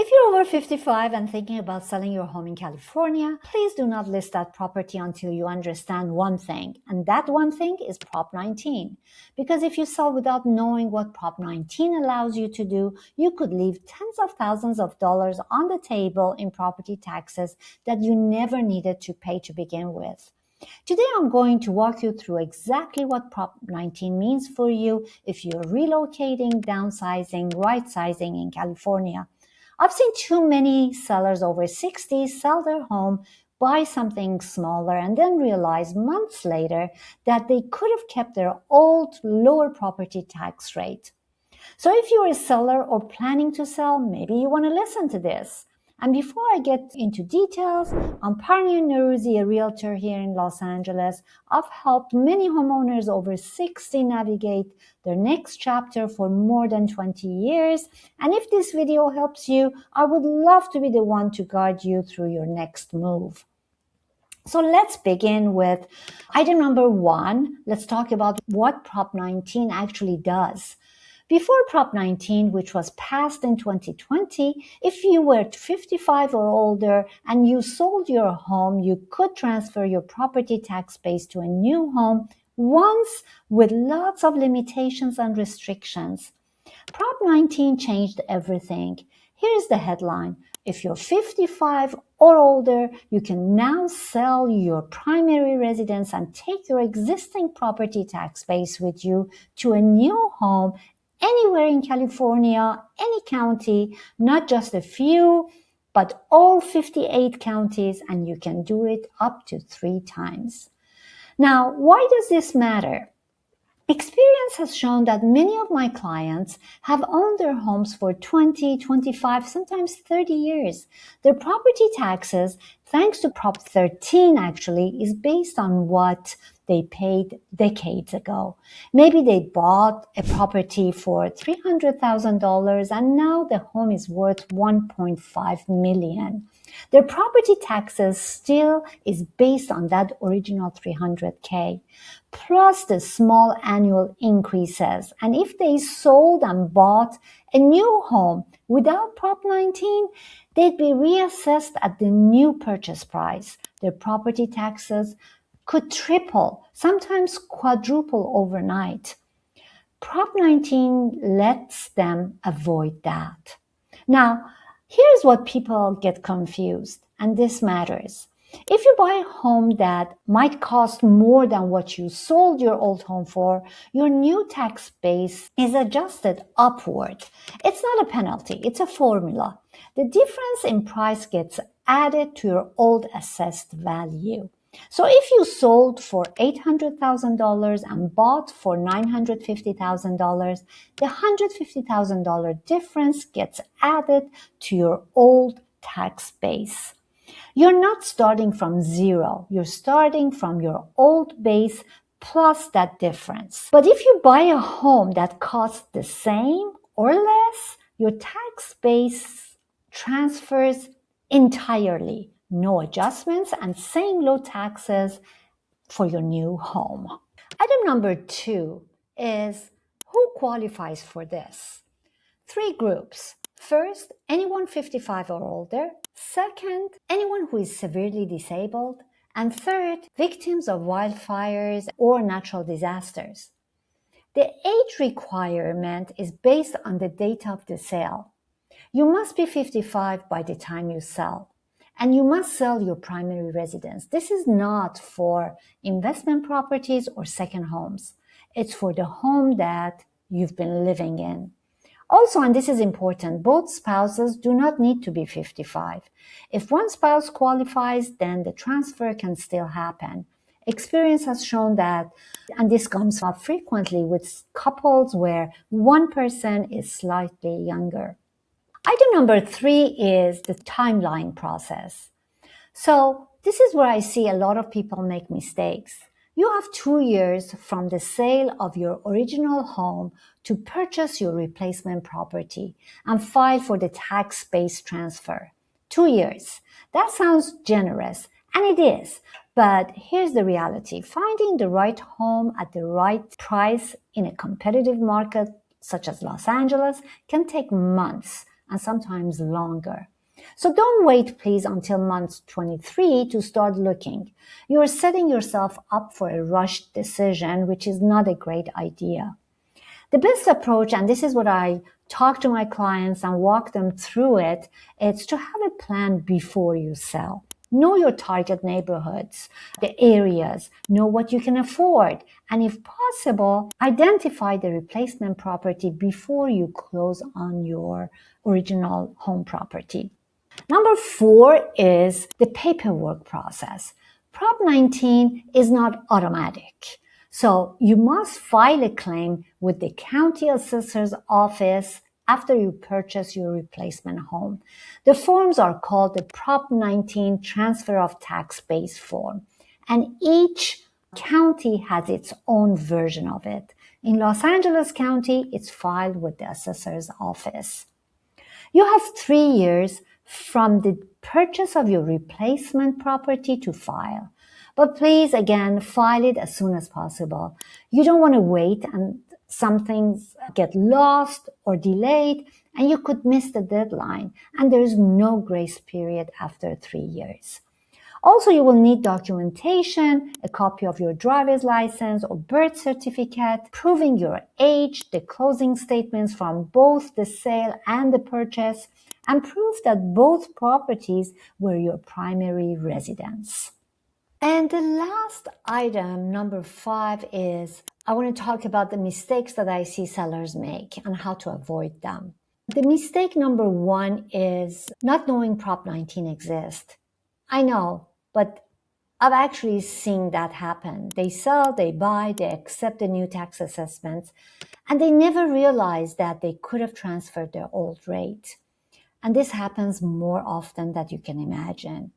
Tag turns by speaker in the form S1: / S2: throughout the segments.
S1: If you're over 55 and thinking about selling your home in California, please do not list that property until you understand one thing, and that one thing is Prop 19. Because if you sell without knowing what Prop 19 allows you to do, you could leave tens of thousands of dollars on the table in property taxes that you never needed to pay to begin with. Today, I'm going to walk you through exactly what Prop 19 means for you if you're relocating, downsizing, right-sizing in California. I've seen too many sellers over 60 sell their home, buy something smaller, and then realize months later that they could have kept their old, lower property tax rate. So if you're a seller or planning to sell, maybe you want to listen to this. And before I get into details, I'm Parnia Naruzi, a realtor here in Los Angeles. I've helped many homeowners over 60 navigate their next chapter for more than 20 years. And if this video helps you, I would love to be the one to guide you through your next move. So let's begin with item number 1. Let's talk about what Prop 19 actually does. Before Prop 19, which was passed in 2020, if you were 55 or older and you sold your home, you could transfer your property tax base to a new home once with lots of limitations and restrictions. Prop 19 changed everything. Here's the headline. If you're 55 or older, you can now sell your primary residence and take your existing property tax base with you to a new home anywhere in California, any county, not just a few, but all 58 counties, and you can do it up to 3 times. Now, why does this matter? Experience has shown that many of my clients have owned their homes for 20, 25, sometimes 30 years. Their property taxes, thanks to Prop 13 actually, is based on what they paid decades ago. Maybe they bought a property for $300,000 and now the home is worth $1.5 million. Their property taxes still is based on that original $300K, plus the small annual increases. And if they sold and bought a new home without Prop 19, they'd be reassessed at the new purchase price. Their property taxes could triple, sometimes quadruple overnight. Prop 19 lets them avoid that. Now, here's what people get confused, and this matters. If you buy a home that might cost more than what you sold your old home for, your new tax base is adjusted upward. It's not a penalty, it's a formula. The difference in price gets added to your old assessed value. So if you sold for $800,000 and bought for $950,000, the $150,000 difference gets added to your old tax base. You're not starting from zero. You're starting from your old base plus that difference. But if you buy a home that costs the same or less, your tax base transfers entirely. No adjustments and same low taxes for your new home. Item number 2 is who qualifies for this? 3 groups. First, anyone 55 or older. Second, anyone who is severely disabled. And third, victims of wildfires or natural disasters. The age requirement is based on the date of the sale. You must be 55 by the time you sell. And you must sell your primary residence. This is not for investment properties or second homes. It's for the home that you've been living in. Also, and this is important, both spouses do not need to be 55. If one spouse qualifies, then the transfer can still happen. Experience has shown that, and this comes up frequently with couples where one person is slightly younger. Item number 3 is the timeline process. So this is where I see a lot of people make mistakes. You have 2 years from the sale of your original home to purchase your replacement property and file for the tax base transfer. 2 years. That sounds generous, and it is. But here's the reality. Finding the right home at the right price in a competitive market such as Los Angeles can take months. and sometimes longer. So don't wait, please, until month 23 to start looking. You are setting yourself up for a rushed decision, which is not a great idea. The best approach, and this is what I talk to my clients and walk them through it, is to have a plan before you sell. Know your target neighborhoods, the areas, know what you can afford, and if possible, identify the replacement property before you close on your original home property. Number 4 is the paperwork process. Prop 19 is not automatic. So you must file a claim with the county assessor's office after you purchase your replacement home. The forms are called the Prop 19 Transfer of Tax Base form, and each county has its own version of it. In Los Angeles County, it's filed with the assessor's office. You have 3 years from the purchase of your replacement property to file. But please, again, file it as soon as possible. You don't want to wait and some things get lost or delayed, and you could miss the deadline, and there is no grace period after 3 years. Also, you will need documentation, a copy of your driver's license or birth certificate, proving your age, the closing statements from both the sale and the purchase, and proof that both properties were your primary residence. And the last item, number 5, is I want to talk about the mistakes that I see sellers make and how to avoid them. The mistake number 1 is not knowing Prop 19 exists. I know, but I've actually seen that happen. They sell, they buy, they accept the new tax assessments, and they never realize that they could have transferred their old rate. And this happens more often than you can imagine.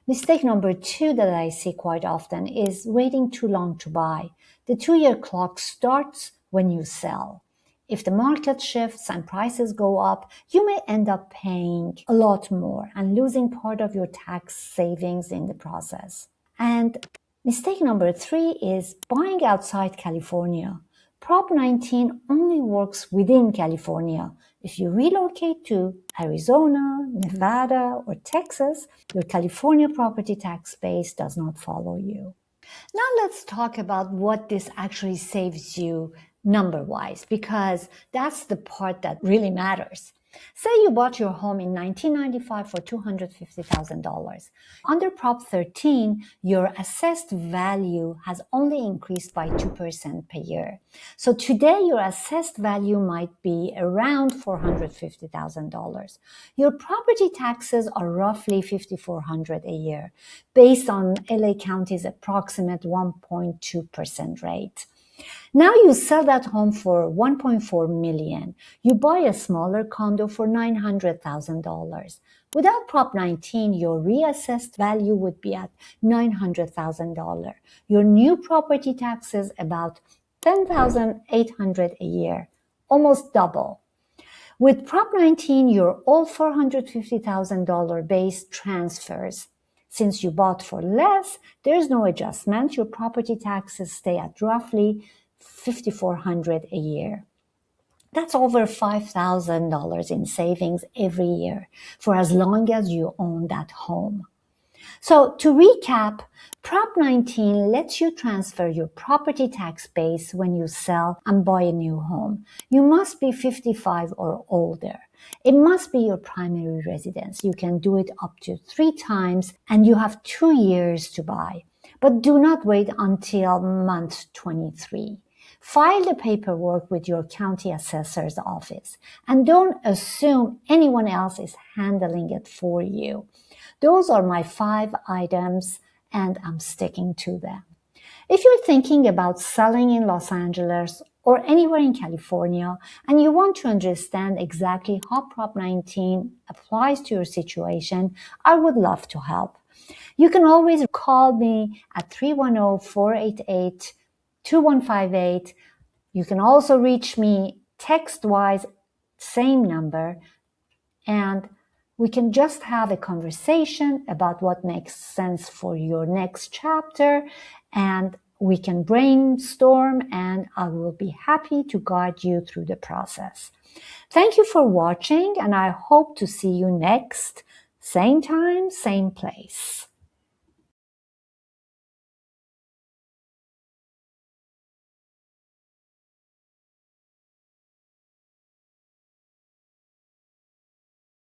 S1: Mistake number 2 that I see quite often is waiting too long to buy. The 2-year clock starts when you sell. If the market shifts and prices go up, you may end up paying a lot more and losing part of your tax savings in the process. And mistake number 3 is buying outside California. Prop 19 only works within California. If you relocate to Arizona, Nevada, or Texas, your California property tax base does not follow you. Now let's talk about what this actually saves you number-wise, because that's the part that really matters. Say you bought your home in 1995 for $250,000. Under Prop 13, your assessed value has only increased by 2% per year. So today, your assessed value might be around $450,000. Your property taxes are roughly $5,400 a year, based on LA County's approximate 1.2% rate. Now you sell that home for $1.4 million. You buy a smaller condo for $900,000. Without Prop 19, your reassessed value would be at $900,000. Your new property taxes about $10,800 a year, almost double. With Prop 19, your old $450,000 base transfers. Since you bought for less, there's no adjustment. Your property taxes stay at roughly $5,400 a year. That's over $5,000 in savings every year for as long as you own that home. So to recap, Prop 19 lets you transfer your property tax base when you sell and buy a new home. You must be 55 or older. It must be your primary residence. You can do it up to 3 times, and you have 2 years to buy. But do not wait until month 23. File the paperwork with your county assessor's office, and don't assume anyone else is handling it for you. Those are my 5 items, and I'm sticking to them. If you're thinking about selling in Los Angeles or anywhere in California, and you want to understand exactly how Prop 19 applies to your situation, I would love to help. You can always call me at 310-488-2158. You can also reach me text-wise, same number, and we can just have a conversation about what makes sense for your next chapter, and we can brainstorm, and I will be happy to guide you through the process. Thank you for watching, and I hope to see you next. Same time, same place.